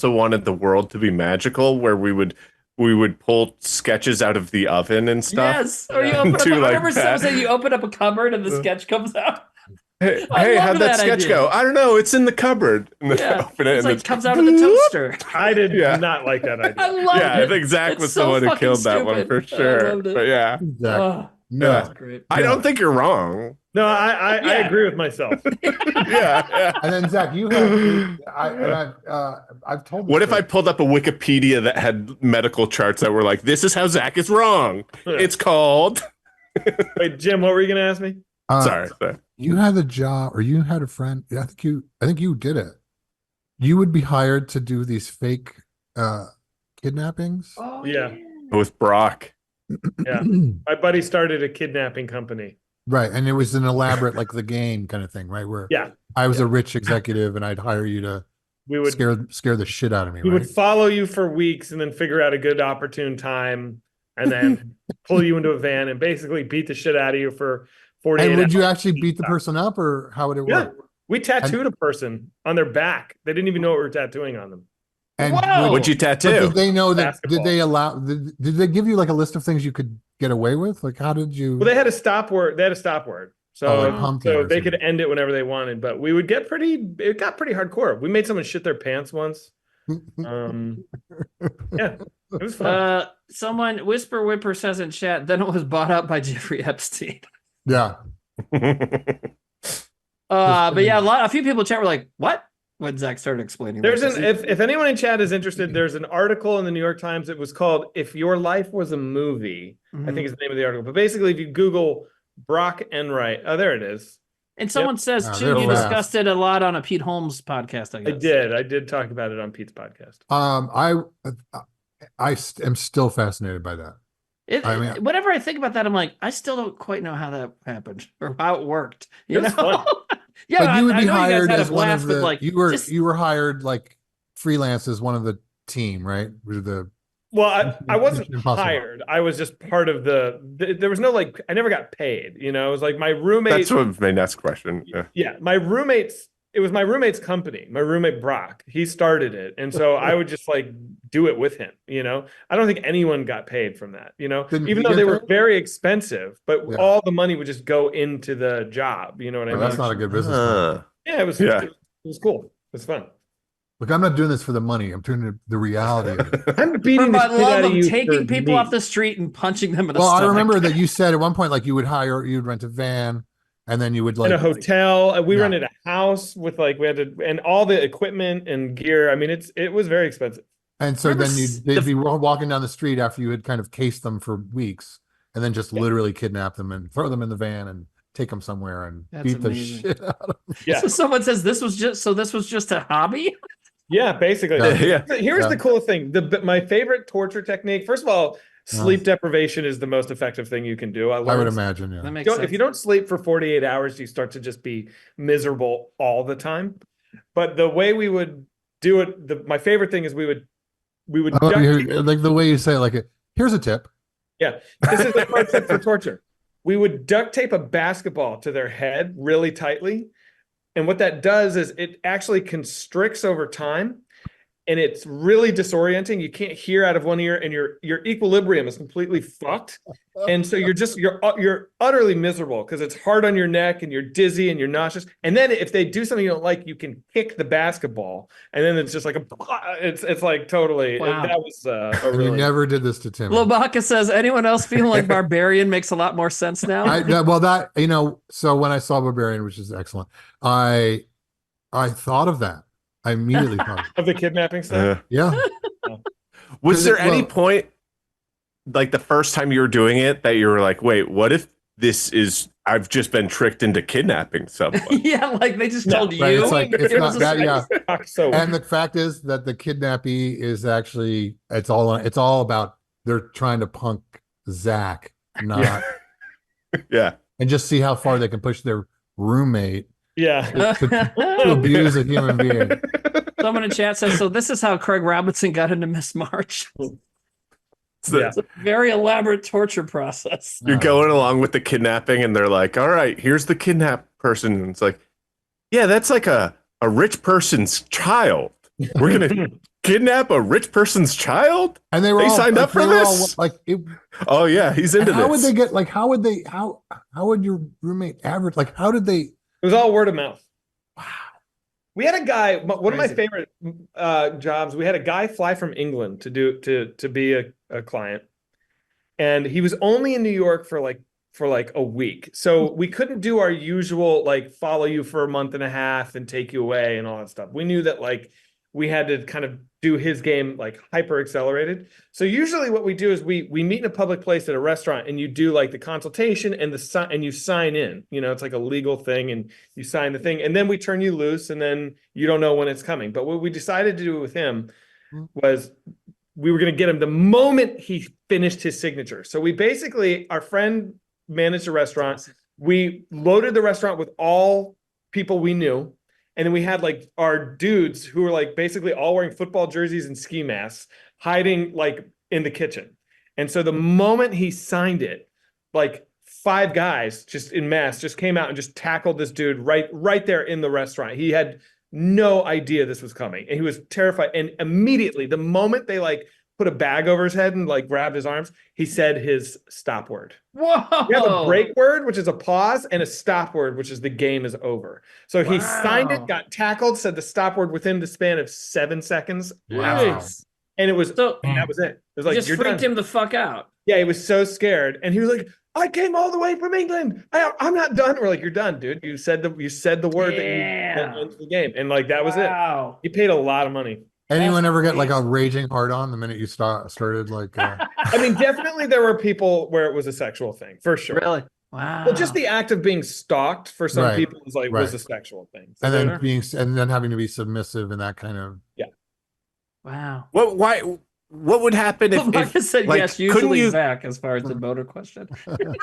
also wanted the world to be magical, where we would pull sketches out of the oven and stuff. Yes. Or you open up. Do I like remember someone that. saying you open up a cupboard and the sketch comes out. Hey, I hey, love how'd that that sketch idea. go? I don't know. It's in the cupboard. And then Yeah. open it It's and like comes out of the toaster. I did Yeah. not like that idea. I love Yeah, it. I think Zach It's was so the one who fucking killed that one stupid. for I sure. loved it. But yeah, Zach, Oh, no. that's great. I don't think you're wrong. No, I Yeah. agree with myself. Yeah. And then Zach, you have. I've told. What if I pulled up a Wikipedia that had medical charts that were like, "This is how Zach is wrong. It's called." Wait, Jim, what were you going to ask me? Sorry. You had a job, or you had a friend. I think you did it. You would be hired to do these fake kidnappings. Oh, Yeah. With Brock. Yeah. My buddy started a kidnapping company. Right, and it was an elaborate, like the game kind of thing, right? Where Yeah. I was a rich executive, and I'd hire you to We would scare the shit out of me. we Right? would follow you for weeks and then figure out a good opportune time and then pull you into a van and basically beat the shit out of you for 48 And would hours. you actually beat the person up, or how would it Yeah. work? We tattooed a person on their back. They didn't even know what we were tattooing on them. And Whoa! What'd you but tattoo? did they know that? Basketball. Did they allow? Did they give you like a list of things you could get away with? Like, how did you? Well, they had a stop word. So, Oh, like pumpkin so or they could something. end it whenever they wanted. But we would get it got pretty hardcore. We made someone shit their pants once. Yeah, it was fun. Someone Whisper Whipper says in chat, then it was bought out by Jeffrey Epstein. Yeah. But yeah, a few people in chat were like, "What?" When Zach started explaining. There's this. if anyone in chat is interested, there's an article in the New York Times. It was called "If Your Life Was a Movie." I think is the name of the article. But basically, if you Google Brock Enright, oh, there it is. And someone says Oh, too, they're you fast. discussed it a lot on a Pete Holmes podcast. I guess I did talk about it on Pete's podcast. I am still fascinated by that. I mean- whenever I think about that, I'm like, I still don't quite know how that happened or how it worked. It was fun. Yeah, But you would I be know you guys hired had a as one blast of with, the. like, You were hired like freelance as one of the team, right? Well, I wasn't Impossible. hired. I was just part of there was no like, I never got paid, It was like my roommate. That's what my next question. Yeah. Yeah, it was my roommate's company. My roommate Brock, he started it, and so I would just like do it with him. I don't think anyone got paid from that. Didn't Even he though get they were paid? very expensive, but Yeah. all the money would just go into the job. You know what I Well, mean? that's not a good business. plan. Yeah, it was. Yeah. It was cool. It was fun. Look, I'm not doing this for the money. I'm doing the reality of it. I'm For beating the my shit love out of of you taking for people me. off the street and punching them in the Well, I stomach. remember that you said at one point, like you'd rent a van, and then you would in like a hotel. We Yeah. rented a house with like we had to, and all the equipment and gear. I mean, it was very expensive. And so Remember then s- they'd be walking down the street after you had kind of cased them for weeks, and then just literally kidnap them and throw them in the van and take them somewhere and That's beat amazing. the shit out of them. Yeah. So someone says this was just a hobby. Yeah, basically. Yeah. Here's Yeah. the cool thing. My favorite torture technique. First of all, sleep deprivation is the most effective thing you can do. I would learned- imagine, yeah. That makes Don't- sense. if you don't sleep for 48 hours, you start to just be miserable all the time. But the way we would do it, my favorite thing is we would Oh, duct tape- like the way you say it, like here's a tip. Yeah, this is the concept for torture. We would duct tape a basketball to their head really tightly. And what that does is it actually constricts over time. And it's really disorienting. You can't hear out of one ear, and your equilibrium is completely fucked. And so you're utterly miserable because it's hard on your neck, and you're dizzy and you're nauseous. And then if they do something you don't like, you can kick the basketball, and then it's just like it's like totally. Wow. That was a And really you never did this to Tim. Lobaka says, anyone else feeling like Barbarian makes a lot more sense now? So when I saw Barbarian, which is excellent, I thought of that. I immediately thought of it. of the kidnapping stuff. Yeah. Was there any Well- point, like the first time you were doing it, that you were like, "Wait, what if I've just been tricked into kidnapping someone"? Yeah, like they just No, told right, you. it's like- it's It not was a that- sex- yeah. So And the fact is that the kidnappee is actually it's all about they're trying to punk Zach, not Yeah. and just see how far they can push their roommate yeah. to abuse a human being. Someone in chat says, so this is how Craig Robinson got into Miss March. So Yeah. It's a very elaborate torture process. You're going along with the kidnapping, and they're like, "All right, here's the kidnapped person." And it's like, "Yeah, that's like a rich person's child." We're gonna kidnap a rich person's child? And they were They all signed like, up for they were all, this? like it, Oh yeah, he's and into how would this. they get like how would your roommate average like how did they It was all word of mouth. wow. We had a guy, one of my Crazy. favorite jobs. We had a guy fly from England to be a client, and he was only in New York for like a week. So we couldn't do our usual like follow you for a month and a half and take you away and all that stuff. We knew that like we had to kind of do his game like hyper accelerated. So usually what we do is we meet in a public place at a restaurant and you do like the consultation and and you sign in. You know, it's like a legal thing and you sign the thing and then we turn you loose and then you don't know when it's coming. But what we decided to do with him was we were going to get him the moment he finished his signature. So we basically, our friend managed a restaurant. We loaded the restaurant with all people we knew. And then we had like our dudes who were like basically all wearing football jerseys and ski masks hiding like in the kitchen. And so the moment he signed it, like 5 guys just in mass just came out and just tackled this dude right there in the restaurant. He had no idea this was coming and he was terrified. And immediately, the moment they like put a bag over his head and like grabbed his arms, he said his stop word. Whoa. We have a break word, which is a pause, and a stop word, which is the game is over. So he signed it, Wow. got tackled, said the stop word within the span of 7 seconds. Wow. Nice. And it was So and that was it. It was you like just you're freaked done. him the fuck out. Yeah, he was so scared. And he was like, I came all the way from England. I'm not done. We're like, you're done, dude. You said the word that you Yeah. into the game. And like that was it. Wow. He paid a lot of money. Anyone That's ever get like a crazy. raging hard on the minute you started like I mean, definitely there were people where it was a sexual thing, for sure. Really? Wow. Well, just the act of being stalked for some Right, people was like was right. a sexual thing. So and then there- being and then having to be submissive and that kind of Wow. What would happen if, Well, Micah said like, yes, couldn't usually you- Zach, as far as the motor question.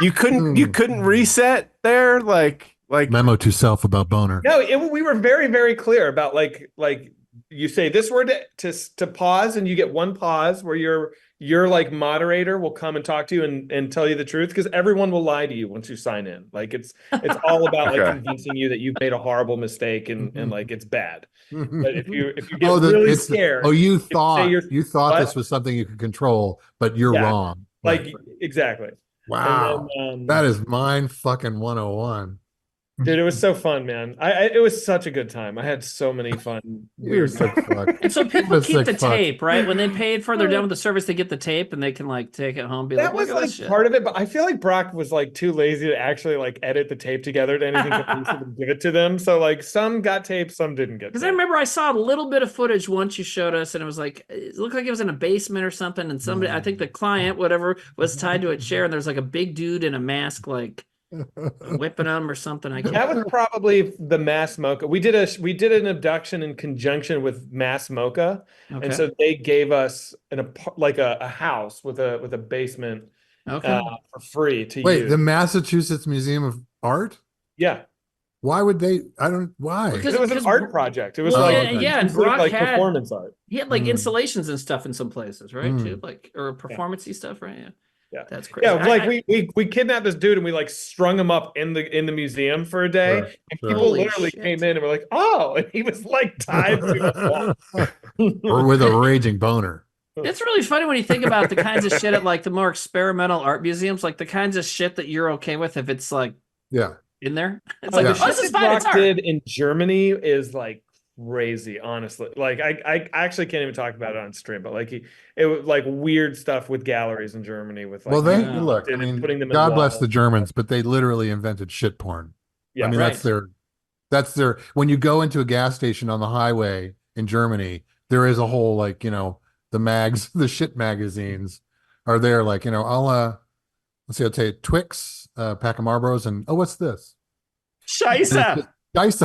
you couldn't reset there? Like memo to self about boner. No, we were very, very clear about like you say this word to pause, and you get one pause where your like moderator will come and talk to you and tell you the truth because everyone will lie to you once you sign in. Like it's all about like Okay. convincing you that you've made a horrible mistake and like it's bad. But if you get Oh, really scared, you say thought you're- this what? was something you could control, but you're Yeah. wrong. like Right. exactly. Wow. And then, That is mind fucking 101. dude, it was so fun, man. It was such a good time. I had so many fun You're weird sick fuck. And so people That's keep sick the fuck. tape, right? When they paid for, they're done with the service, they get the tape and they can like take it home. And be That like, was look at like this shit. part of it, but I feel like Brock was like too lazy to actually like edit the tape together to anything cohesive and give it to them. So like some got tape, some didn't get Because I tape. remember I saw a little bit of footage once you showed us, and it was like it looked like it was in a basement or something, and somebody, I think the client, whatever, was tied to a chair, and there's like a big dude in a mask, like whipping him or something. I can't. That was probably the Mass Mocha. We did an abduction in conjunction with Mass Mocha, Okay. and so they gave us like a house with a basement Okay. for free to Wait, use. the Massachusetts Museum of Art? Yeah, Why would they? I don't. Why? Because- it was an because- art project. It was well, like okay. yeah, and it was Brock like had performance art. he had like Mm. installations and stuff in some places, right? Mm. Too, like or performancey stuff, right? Yeah. Yeah. That's crazy. Yeah, like I- we kidnapped this dude and we like strung him up in the museum for a day. Sure, And sure. people Holy literally shit. came in and were like, "Oh!" And he was like tied to a or wall. with a raging boner. It's really funny when you think about the kinds of shit at like the more experimental art museums, like the kinds of shit that you're okay with if it's like Yeah. in there. It's Like like, the oh, shit this is that fine. It's Brock art. did in Germany is like crazy, honestly. Like I actually can't even talk about it on stream, but like it was like weird stuff with galleries in Germany with like Well, they Yeah. look. I and mean, putting them in God bless walls. the Germans, but they literally invented shit porn. Yeah, I mean, right. that's their. That's their. When you go into a gas station on the highway in Germany, there is a whole like the mags, the shit magazines are there. Like let's see, I'll tell you Twix, pack of Marlboros, and oh, what's this? Scheisse. Dice.